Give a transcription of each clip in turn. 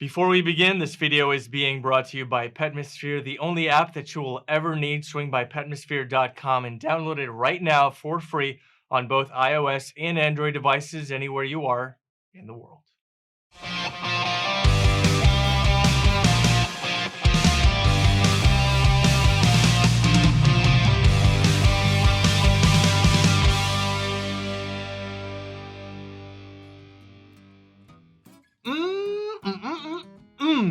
Before we begin, this video is being brought to you by Petmosphere, the only app that you will ever need. Swing by petmosphere.com and download it right now for free on both iOS and Android devices anywhere you are in the world.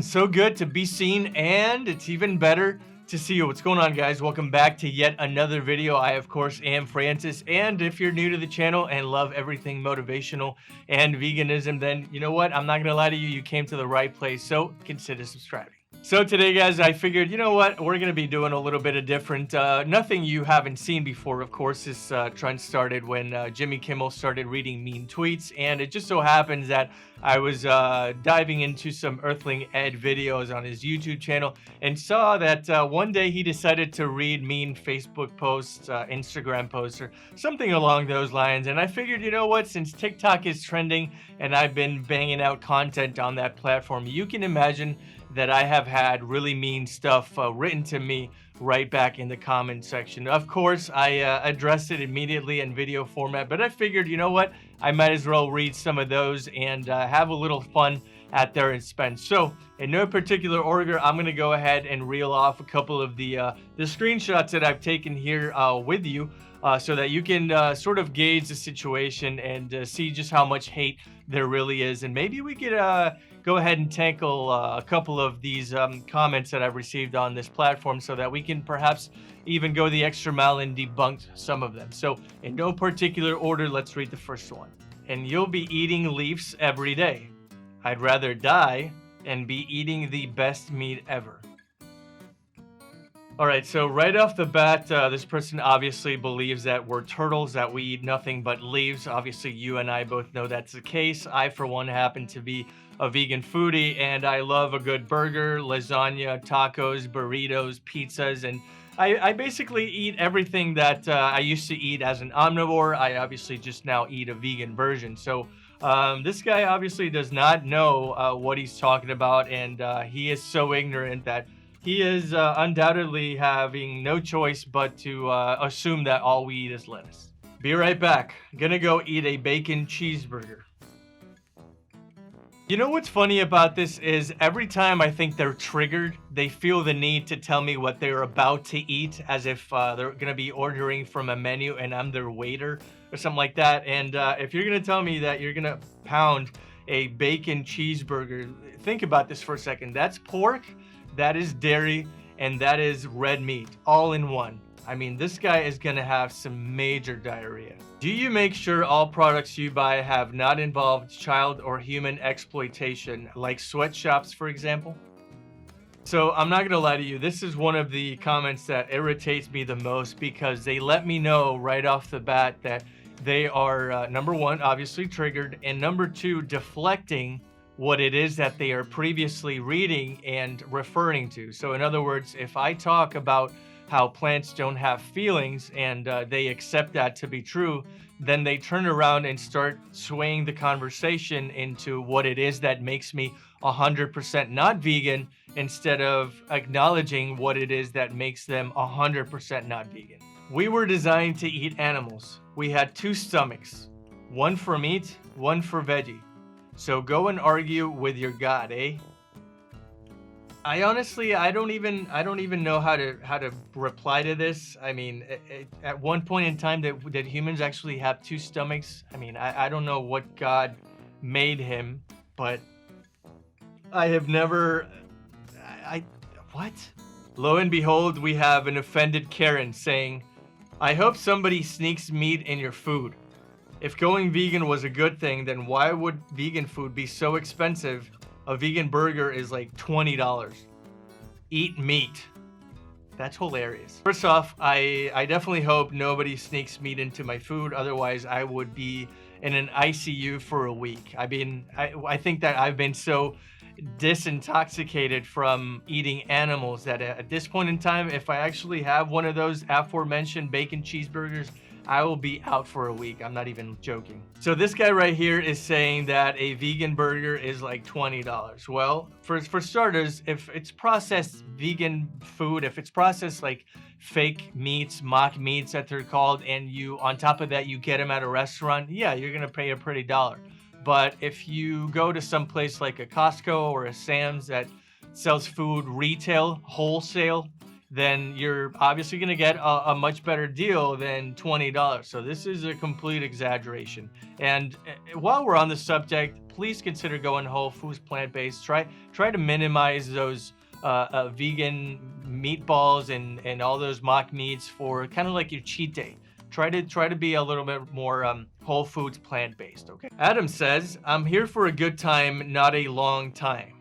So good to be seen, and it's even better to see you. What's going on, guys? Welcome back to yet another video. I, of course, am Francis, and if you're new to the channel and love everything motivational and veganism, then you know what? I'm not gonna lie to you, you came to the right place, so consider subscribing. So today, guys, I figured, you know what, we're going to be doing a little bit of different, nothing you haven't seen before. Of course, this trend started when Jimmy Kimmel started reading mean tweets, and it just so happens that I was diving into some Earthling Ed videos on his YouTube channel and saw that one day he decided to read mean Facebook posts, Instagram posts, or something along those lines. And I figured, you know what, since TikTok is trending and I've been banging out content on that platform, you can imagine that I have had really mean stuff written to me right back in the comment section. Of course, I addressed it immediately in video format, but I figured, you know what, I might as well read some of those and have a little fun at their expense. So, in no particular order, I'm going to go ahead and reel off a couple of the screenshots that I've taken here with you, so that you can sort of gauge the situation and see just how much hate there really is. And maybe we could go ahead and tackle a couple of these comments that I've received on this platform so that we can perhaps even go the extra mile and debunk some of them. So in no particular order, let's read the first one. And you'll be eating leaves every day. I'd rather die and be eating the best meat ever. All right, so right off the bat, this person obviously believes that we're turtles, that we eat nothing but leaves. Obviously, you and I both know that's the case. I, for one, happen to be a vegan foodie, and I love a good burger, lasagna, tacos, burritos, pizzas, and I basically eat everything that I used to eat as an omnivore. I obviously just now eat a vegan version. So this guy obviously does not know what he's talking about, and he is so ignorant that he is undoubtedly having no choice but to assume that all we eat is lettuce. Be right back. Gonna go eat a bacon cheeseburger. You know what's funny about this is every time I think they're triggered, they feel the need to tell me what they're about to eat, as if they're gonna be ordering from a menu and I'm their waiter or something like that. And if you're gonna tell me that you're gonna pound a bacon cheeseburger, think about this for a second. That's pork, that is dairy, and that is red meat, all in one. I mean, this guy is gonna have some major diarrhea. Do you make sure all products you buy have not involved child or human exploitation, like sweatshops, for example? So I'm not gonna lie to you, this is one of the comments that irritates me the most, because they let me know right off the bat that they are, number one, obviously triggered, and number two, deflecting what it is that they are previously reading and referring to. So in other words, if I talk about how plants don't have feelings and they accept that to be true, then they turn around and start swaying the conversation into what it is that makes me 100% not vegan, instead of acknowledging what it is that makes them 100% not vegan. We were designed to eat animals. We had two stomachs, one for meat, one for veggie. So go and argue with your God, eh? I honestly, I don't even know how to reply to this. I mean, at one point in time, did humans actually have two stomachs? I mean, I don't know what God made him, but I have never. What? Lo and behold, we have an offended Karen saying, "I hope somebody sneaks meat in your food. If going vegan was a good thing, then why would vegan food be so expensive? A vegan burger is like $20. Eat meat." That's hilarious. First off, I definitely hope nobody sneaks meat into my food. Otherwise, I would be in an ICU for a week. I mean, I think that I've been so disintoxicated from eating animals that at this point in time, if I actually have one of those aforementioned bacon cheeseburgers, I will be out for a week. I'm not even joking. So this guy right here is saying that a vegan burger is like $20. Well, for starters, if it's processed vegan food, if it's processed like fake meats, mock meats that they're called, and you, on top of that, you get them at a restaurant, yeah, you're gonna pay a pretty dollar. But if you go to some place like a Costco or a Sam's that sells food retail, wholesale, then you're obviously going to get a much better deal than $20. So this is a complete exaggeration. And while we're on the subject, please consider going whole foods, plant-based. Try to minimize those vegan meatballs and all those mock meats for kind of like your cheat day. Try to be a little bit more whole foods, plant-based, okay? Adam says, I'm here for a good time, not a long time.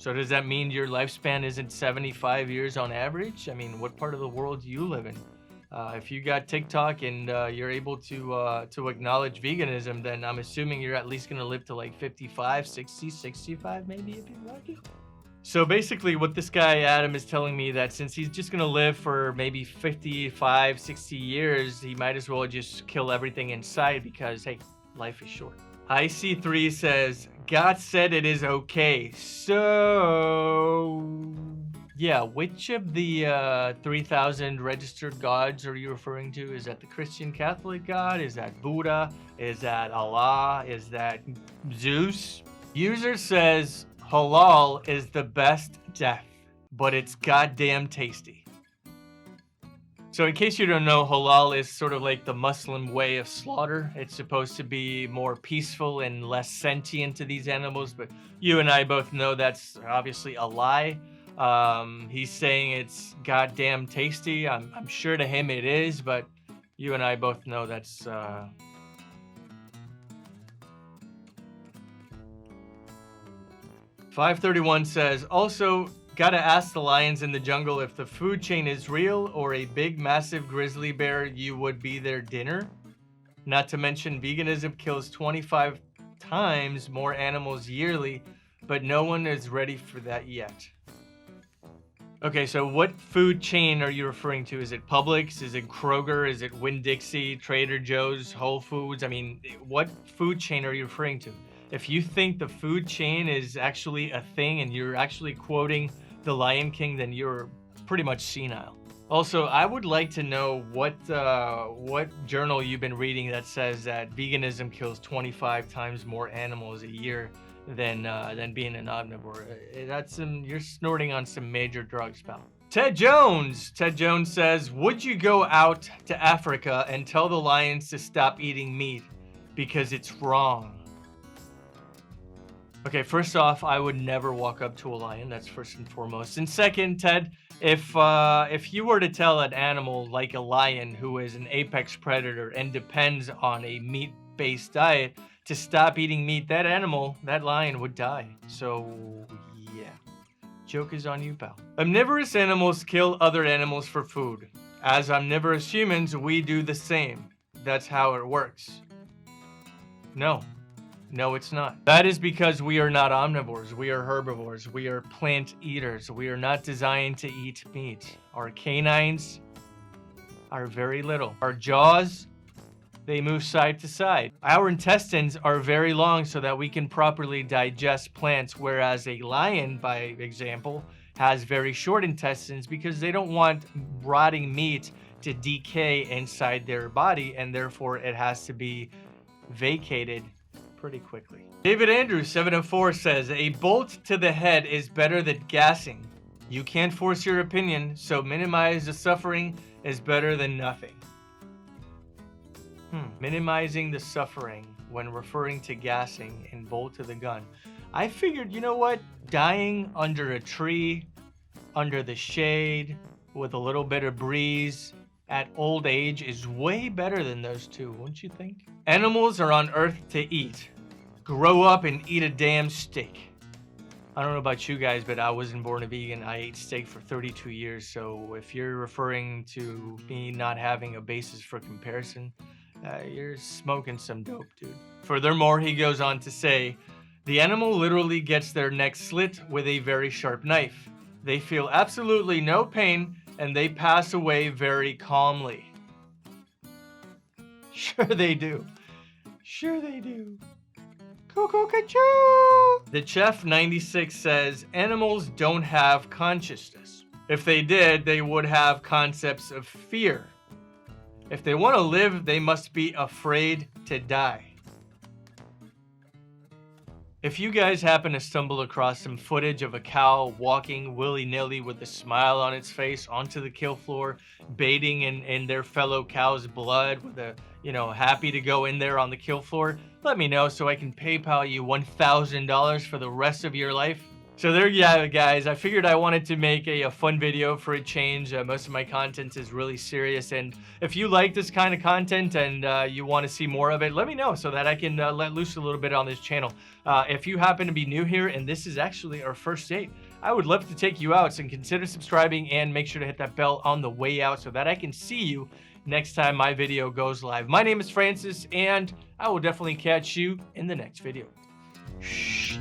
So does that mean your lifespan isn't 75 years on average? I mean, what part of the world do you live in? If you got TikTok and you're able to acknowledge veganism, then I'm assuming you're at least going to live to like 55, 60, 65 maybe if you're lucky. So basically what this guy Adam is telling me that since he's just going to live for maybe 55, 60 years, he might as well just kill everything inside because, hey, life is short. IC3 says, God said it is okay. So, yeah, which of the 3,000 registered gods are you referring to? Is that the Christian Catholic God? Is that Buddha? Is that Allah? Is that Zeus? User says, Halal is the best death, but it's goddamn tasty. So in case you don't know, halal is sort of like the Muslim way of slaughter. It's supposed to be more peaceful and less sentient to these animals, but you and I both know that's obviously a lie. He's saying it's goddamn tasty. I'm sure to him it is, but you and I both know that's... 531 says, also, gotta ask the lions in the jungle if the food chain is real or a big, massive grizzly bear, you would be their dinner. Not to mention, veganism kills 25 times more animals yearly, but no one is ready for that yet. Okay, so what food chain are you referring to? Is it Publix? Is it Kroger? Is it Winn-Dixie, Trader Joe's, Whole Foods? I mean, what food chain are you referring to? If you think the food chain is actually a thing and you're actually quoting The Lion King, then you're pretty much senile. Also, I would like to know what journal you've been reading that says that veganism kills 25 times more animals a year than being an omnivore. You're snorting on some major drugs, pal. Ted Jones says, would you go out to Africa and tell the lions to stop eating meat because it's wrong? Okay, first off, I would never walk up to a lion. That's first and foremost. And second, Ted, if you were to tell an animal like a lion who is an apex predator and depends on a meat-based diet to stop eating meat, that lion would die. So, yeah. Joke is on you, pal. Omnivorous animals kill other animals for food. As omnivorous humans, we do the same. That's how it works. No, it's not. That is because we are not omnivores. We are herbivores. We are plant eaters. We are not designed to eat meat. Our canines are very little. Our jaws, they move side to side. Our intestines are very long so that we can properly digest plants, whereas a lion, by example, has very short intestines because they don't want rotting meat to decay inside their body, and therefore it has to be vacated pretty quickly. David Andrews 704 says, a bolt to the head is better than gassing. You can't force your opinion, so minimize the suffering is better than nothing. Minimizing the suffering when referring to gassing and bolt to the gun. I figured, you know what? Dying under a tree, under the shade, with a little bit of breeze, at old age is way better than those two, wouldn't you think? Animals are on Earth to eat. Grow up and eat a damn steak. I don't know about you guys, but I wasn't born a vegan. I ate steak for 32 years, so if you're referring to me not having a basis for comparison, you're smoking some dope, dude. Furthermore, he goes on to say, the animal literally gets their neck slit with a very sharp knife. They feel absolutely no pain, and they pass away very calmly. Sure they do. Sure they do. Cuckoo-ca-choo! The Chef 96 says animals don't have consciousness. If they did, they would have concepts of fear. If they want to live, they must be afraid to die. If you guys happen to stumble across some footage of a cow walking willy-nilly with a smile on its face onto the kill floor, bathing in their fellow cow's blood with a, happy to go in there on the kill floor, let me know so I can PayPal you $1,000 for the rest of your life. So there you have it, guys. I figured I wanted to make a fun video for a change. Most of my content is really serious, and if you like this kind of content and you want to see more of it, let me know so that I can let loose a little bit on this channel. If you happen to be new here and this is actually our first date, I would love to take you out, so consider subscribing and make sure to hit that bell on the way out so that I can see you next time my video goes live. My name is Francis, and I will definitely catch you in the next video. Shh.